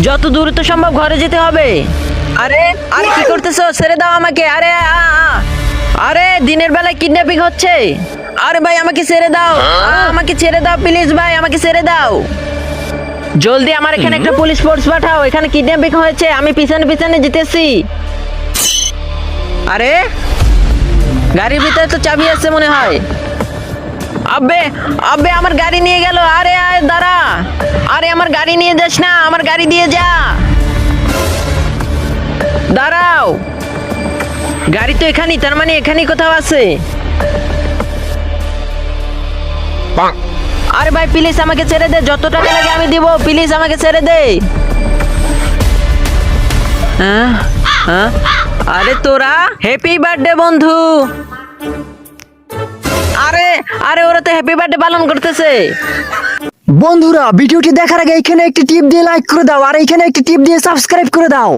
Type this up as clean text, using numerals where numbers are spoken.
যত দ্রুত সম্ভব ঘরে যেতে হবে। আরে আরে কি করতেছো? ছেড়ে দাও আমাকে। আরে আরে দিনের বেলায় কিডন্যাপিং হচ্ছে। আরে ভাই আমাকে ছেড়ে দাও, আমাকে ছেড়ে দাও প্লিজ ভাই, আমাকে ছেড়ে দাও। জলদি আমার এখানে একটা পুলিশ ফোর্স পাঠাও, এখানে কিডন্যাপিং হয়েছে, আমি পিছনে পিছনে যেতেছি। আরে গাড়ির ভিতরে তো চাবি আছে মনে হয়। আবে আবে আমার গাড়ি নিয়ে গেল। আরে আরে দাঁড়া, আরে আমার গাড়ি নিয়ে যাস না, আমার গাড়ি দিয়ে যা। দাঁড়াও, গাড়ি তো এখানেই, তার মানে এখানেই কোথাও আছে। আরে ভাই প্লিজ আমাকে ছেড়ে দে, যত টাকা লাগে আমি দিব, প্লিজ আমাকে ছেড়ে দে। হ্যাঁ হ্যাঁ, আরে তোরা হ্যাপি বার্থডে বন্ধু। আরে আরে ওরা তো হ্যাপি বার্থডে পালন করতেছে। বন্ধুরা ভিডিওটি দেখার আগে এখানে একটি টিপ দিয়ে লাইক করে দাও আর এখানে একটি টিপ দিয়ে সাবস্ক্রাইব করে দাও।